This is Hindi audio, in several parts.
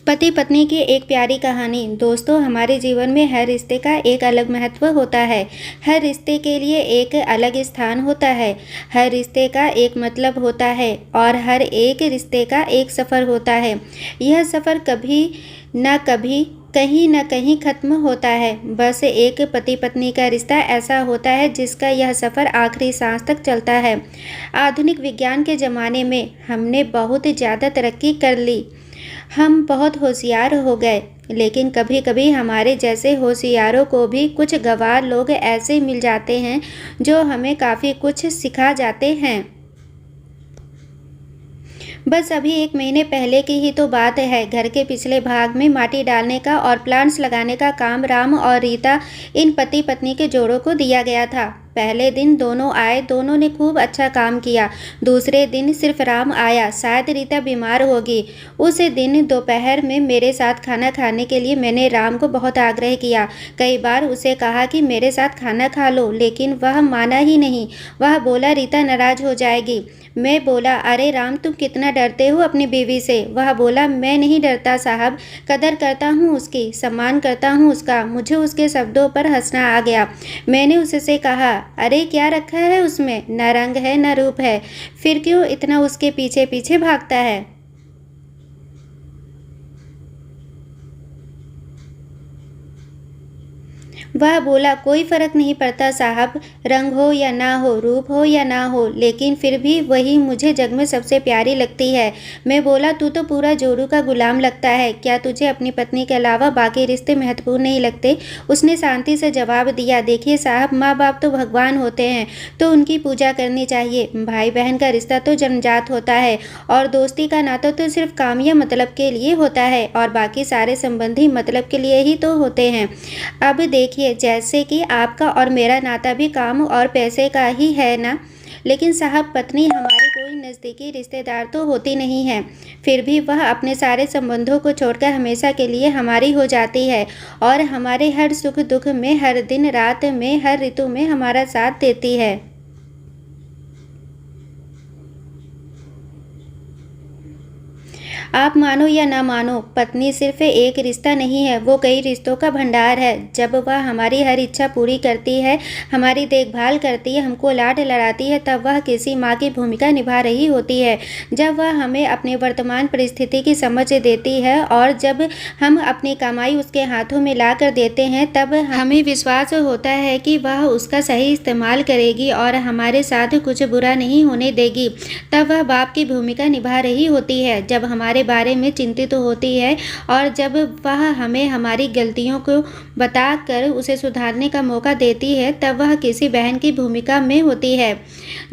पति पत्नी की एक प्यारी कहानी। दोस्तों, हमारे जीवन में हर रिश्ते का एक अलग महत्व होता है। हर रिश्ते के लिए एक अलग स्थान होता है। हर रिश्ते का एक मतलब होता है और हर एक रिश्ते का एक सफ़र होता है। यह सफ़र कभी न कभी कहीं न कहीं ख़त्म होता है। बस एक पति पत्नी का रिश्ता ऐसा होता है जिसका यह सफ़र आखिरी सांस तक चलता है। आधुनिक विज्ञान के ज़माने में हमने बहुत ज़्यादा तरक्की कर ली। हम बहुत होशियार हो गए, लेकिन कभी-कभी हमारे जैसे होशियारों को भी कुछ गँवार लोग ऐसे मिल जाते हैं जो हमें काफ़ी कुछ सिखा जाते हैं। बस अभी 1 महीने पहले की ही तो बात है। घर के पिछले भाग में माटी डालने का और प्लांट्स लगाने का काम राम और रीता, इन पति पत्नी के जोड़ों को दिया गया था। पहले दिन दोनों आए, दोनों ने खूब अच्छा काम किया। दूसरे दिन सिर्फ राम आया, शायद रीता बीमार होगी। उस दिन दोपहर में मेरे साथ खाना खाने के लिए मैंने राम को बहुत आग्रह किया। कई बार उसे कहा कि मेरे साथ खाना खा लो, लेकिन वह माना ही नहीं। वह बोला रीता नाराज़ हो जाएगी। मैं बोला, अरे राम, तुम कितना डरते हो अपनी बीवी से। वह बोला, मैं नहीं डरता साहब, कदर करता हूँ उसकी, सम्मान करता हूँ उसका। मुझे उसके शब्दों पर हंसना आ गया। मैंने उससे कहा, अरे क्या रखा है उसमें, न रंग है न रूप है, फिर क्यों इतना उसके पीछे पीछे भागता है। वह बोला, कोई फ़र्क नहीं पड़ता साहब, रंग हो या ना हो, रूप हो या ना हो, लेकिन फिर भी वही मुझे जग में सबसे प्यारी लगती है। मैं बोला, तू तो पूरा जोरू का गुलाम लगता है, क्या तुझे अपनी पत्नी के अलावा बाकी रिश्ते महत्वपूर्ण नहीं लगते। उसने शांति से जवाब दिया, देखिए साहब, माँ बाप तो भगवान होते हैं, तो उनकी पूजा करनी चाहिए। भाई बहन का रिश्ता तो जन्मजात होता है, और दोस्ती का नाता तो सिर्फ काम या मतलब के लिए होता है, और बाकी सारे संबंधी मतलब के लिए ही तो होते हैं। अब देखिए, जैसे कि आपका और मेरा नाता भी काम और पैसे का ही है ना। लेकिन साहब, पत्नी हमारी कोई नज़दीकी रिश्तेदार तो होती नहीं है, फिर भी वह अपने सारे संबंधों को छोड़कर हमेशा के लिए हमारी हो जाती है, और हमारे हर सुख दुख में, हर दिन रात में, हर ऋतु में हमारा साथ देती है। आप मानो या ना मानो, पत्नी सिर्फ एक रिश्ता नहीं है, वो कई रिश्तों का भंडार है। जब वह हमारी हर इच्छा पूरी करती है, हमारी देखभाल करती है, हमको लाड लड़ाती है, तब वह किसी माँ की भूमिका निभा रही होती है। जब वह हमें अपनी वर्तमान परिस्थिति की समझ देती है और जब हम अपनी कमाई उसके हाथों में ला कर देते हैं, तब हमें विश्वास होता है कि वह उसका सही इस्तेमाल करेगी और हमारे साथ कुछ बुरा नहीं होने देगी। तब वह बाप की भूमिका निभा रही होती है, जब हमारे बारे में चिंतित होती है और जब वह हमें हमारी गलतियों को बताकर उसे सुधारने का मौका देती है, तब वह किसी बहन की भूमिका में होती है।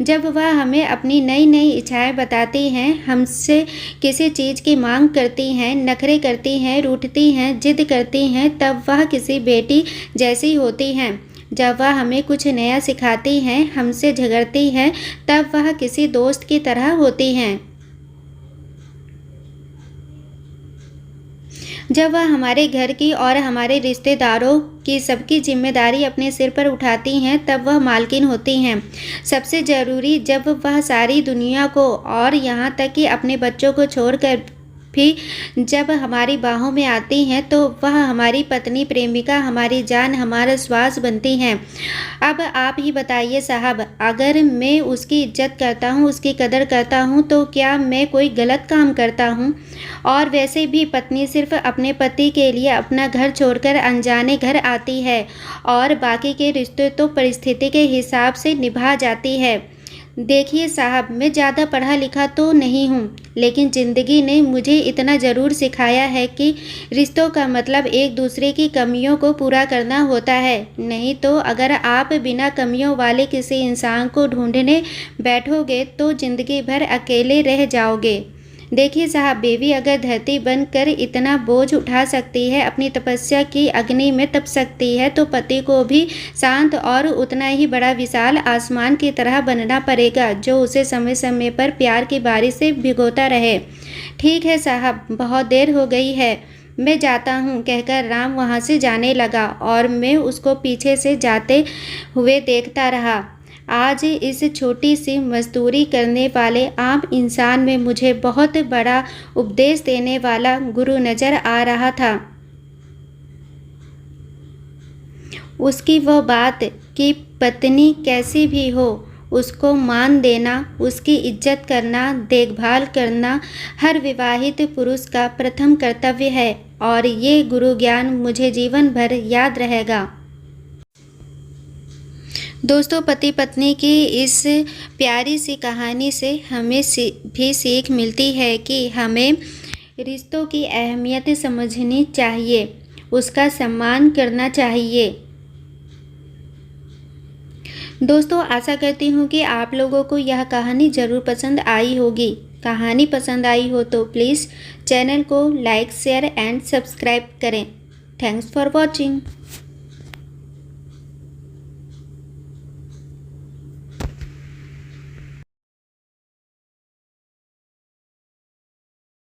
जब वह हमें अपनी नई नई इच्छाएं बताती हैं, हमसे किसी चीज़ की मांग करती हैं, नखरे करती हैं, रूठती हैं, जिद करती हैं, तब वह किसी बेटी जैसी होती हैं। जब वह हमें कुछ नया सिखाती हैं, हमसे झगड़ती हैं, तब वह किसी दोस्त की तरह होती हैं। जब वह हमारे घर की और हमारे रिश्तेदारों की सबकी जिम्मेदारी अपने सिर पर उठाती हैं, तब वह मालकिन होती हैं। सबसे ज़रूरी, जब वह सारी दुनिया को और यहाँ तक कि अपने बच्चों को छोड़कर भी जब हमारी बाहों में आती हैं, तो वह हमारी पत्नी, प्रेमिका, हमारी जान, हमारा श्वास बनती हैं। अब आप ही बताइए साहब, अगर मैं उसकी इज्जत करता हूँ, उसकी कदर करता हूँ, तो क्या मैं कोई गलत काम करता हूँ। और वैसे भी पत्नी सिर्फ अपने पति के लिए अपना घर छोड़कर अनजाने घर आती है, और बाकी के रिश्ते तो परिस्थिति के हिसाब से निभा जाती है। देखिए साहब, मैं ज़्यादा पढ़ा लिखा तो नहीं हूँ, लेकिन ज़िंदगी ने मुझे इतना ज़रूर सिखाया है कि रिश्तों का मतलब एक दूसरे की कमियों को पूरा करना होता है। नहीं तो अगर आप बिना कमियों वाले किसी इंसान को ढूंढने बैठोगे तो ज़िंदगी भर अकेले रह जाओगे। देखिए साहब, बीवी अगर धरती बनकर इतना बोझ उठा सकती है, अपनी तपस्या की अग्नि में तप सकती है, तो पति को भी शांत और उतना ही बड़ा विशाल आसमान की तरह बनना पड़ेगा, जो उसे समय समय पर प्यार की बारिश से भिगोता रहे। ठीक है साहब, बहुत देर हो गई है, मैं जाता हूँ, कहकर राम वहाँ से जाने लगा और मैं उसको पीछे से जाते हुए देखता रहा। आज इस छोटी सी मजदूरी करने वाले आम इंसान में मुझे बहुत बड़ा उपदेश देने वाला गुरु नजर आ रहा था। उसकी वह बात कि पत्नी कैसी भी हो उसको मान देना, उसकी इज्जत करना, देखभाल करना हर विवाहित पुरुष का प्रथम कर्तव्य है और ये गुरु ज्ञान मुझे जीवन भर याद रहेगा। दोस्तों, पति पत्नी की इस प्यारी सी कहानी से हमें भी सीख मिलती है कि हमें रिश्तों की अहमियत समझनी चाहिए, उसका सम्मान करना चाहिए। दोस्तों, आशा करती हूँ कि आप लोगों को यह कहानी ज़रूर पसंद आई होगी। कहानी पसंद आई हो तो प्लीज़ चैनल को लाइक, शेयर एंड सब्सक्राइब करें। Thanks for watching.